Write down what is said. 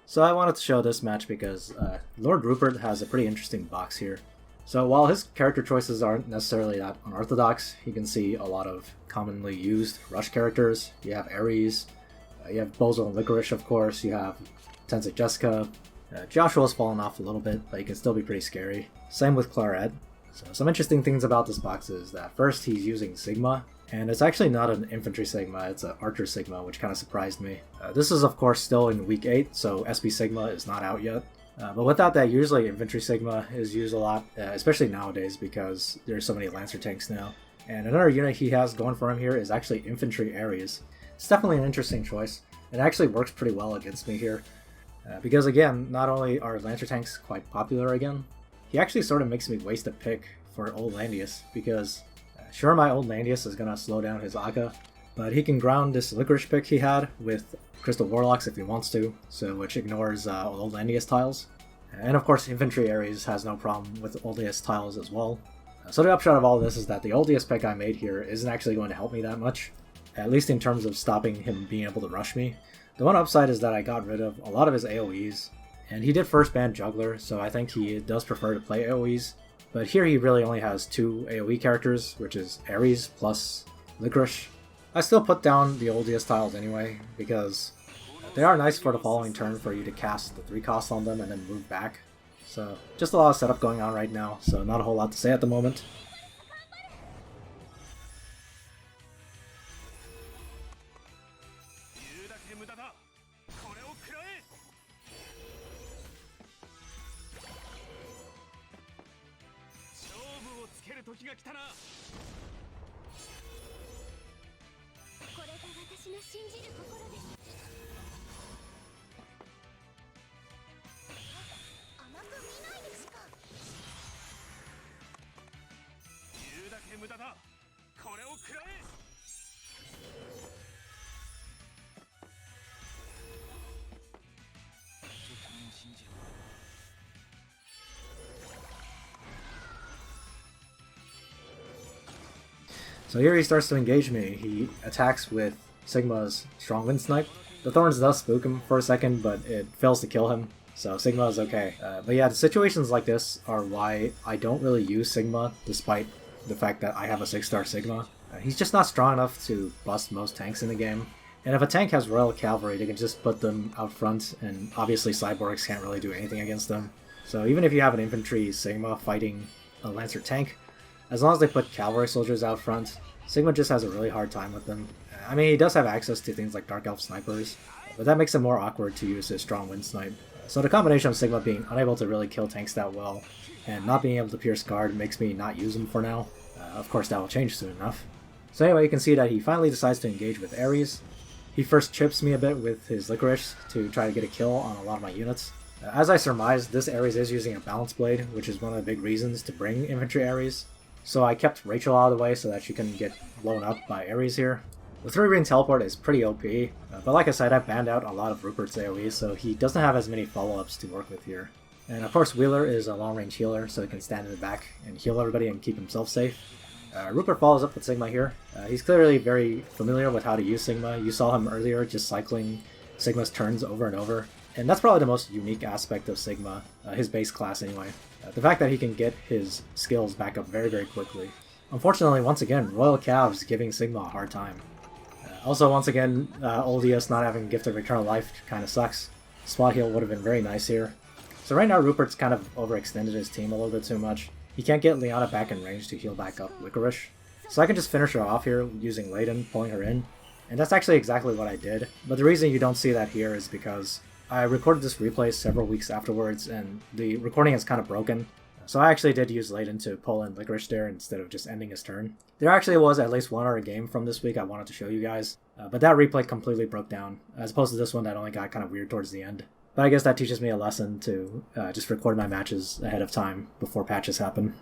So I wanted to show this match because Lord Rupert has a pretty interesting box here. So while his character choices aren't necessarily that unorthodox, you can see a lot of commonly used rush characters. You have Ares, you have Bozo and Licorice, of course, you have Tensei Jessica. Joshua's fallen off a little bit, but he can still be pretty scary. Same with Claret. So some interesting things about this box is that first he's using Sigma, and it's actually not an Infantry Sigma, it's an Archer Sigma, which kind of surprised me. This is of course still in week 8, so SB Sigma is not out yet. But without that, usually Infantry Sigma is used a lot, especially nowadays because there's so many Lancer tanks now. And another unit he has going for him here is actually Infantry Ares. It's definitely an interesting choice. It actually works pretty well against me here. Because again, not only are Lancer tanks quite popular again, he actually sort of makes me waste a pick for Old Landius, because sure, my Old Landius is going to slow down his Akka, but he can ground this Licorice pick he had with Crystal Warlocks if he wants to, so which ignores Old Landius tiles. And of course, Infantry Ares has no problem with Oldius tiles as well. So the upshot of all this is that the Oldius pick I made here isn't actually going to help me that much, at least in terms of stopping him being able to rush me. The one upside is that I got rid of a lot of his AoEs, and he did first ban Juggler, so I think he does prefer to play AoEs. But here he really only has 2 AoE characters, which is Ares plus Licorice. I still put down the Oldius tiles anyway, because they are nice for the following turn for you to cast the 3 cost on them and then move back. So just a lot of setup going on right now, so not a whole lot to say at the moment. So here he starts to engage me. He attacks with Sigma's Strong Wind Snipe. The Thorns does spook him for a second, but it fails to kill him, so Sigma is okay. But yeah, the situations like this are why I don't really use Sigma, despite the fact that I have a 6-star Sigma. He's just not strong enough to bust most tanks in the game. And if a tank has Royal Cavalry, they can just put them out front, and obviously Cyborgs can't really do anything against them. So even if you have an Infantry Sigma fighting a Lancer tank, as long as they put Cavalry Soldiers out front, Sigma just has a really hard time with them. I mean, he does have access to things like Dark Elf Snipers, but that makes it more awkward to use his Strong Wind Snipe. So the combination of Sigma being unable to really kill tanks that well, and not being able to pierce guard makes me not use him for now. Of course, that will change soon enough. So anyway, you can see that he finally decides to engage with Ares. He first chips me a bit with his Licorice to try to get a kill on a lot of my units. As I surmised, this Ares is using a Balance Blade, which is one of the big reasons to bring Infantry Ares. So I kept Rachel out of the way so that she couldn't get blown up by Ares here. The 3-ring teleport is pretty OP, but like I said, I banned out a lot of Rupert's AoE, so he doesn't have as many follow-ups to work with here. And of course Wheeler is a long-range healer, so he can stand in the back and heal everybody and keep himself safe. Rupert follows up with Sigma here. He's clearly very familiar with how to use Sigma. You saw him earlier just cycling Sigma's turns over and over. And that's probably the most unique aspect of Sigma, his base class anyway. The fact that he can get his skills back up very, very quickly. Unfortunately, once again, Royal Cavs giving Sigma a hard time. Also, once again, Oldius not having Gift of Eternal Life kind of sucks. Spot heal would have been very nice here. So right now, Rupert's kind of overextended his team a little bit too much. He can't get Liana back in range to heal back up Licorice. So I can just finish her off here using Layden, pulling her in. And that's actually exactly what I did. But the reason you don't see that here is because I recorded this replay several weeks afterwards, and the recording is kind of broken. So I actually did use Layden to pull in Licorice there instead of just ending his turn. There actually was at least one other game from this week I wanted to show you guys, but that replay completely broke down, as opposed to this one that only got kind of weird towards the end. But I guess that teaches me a lesson to just record my matches ahead of time before patches happen.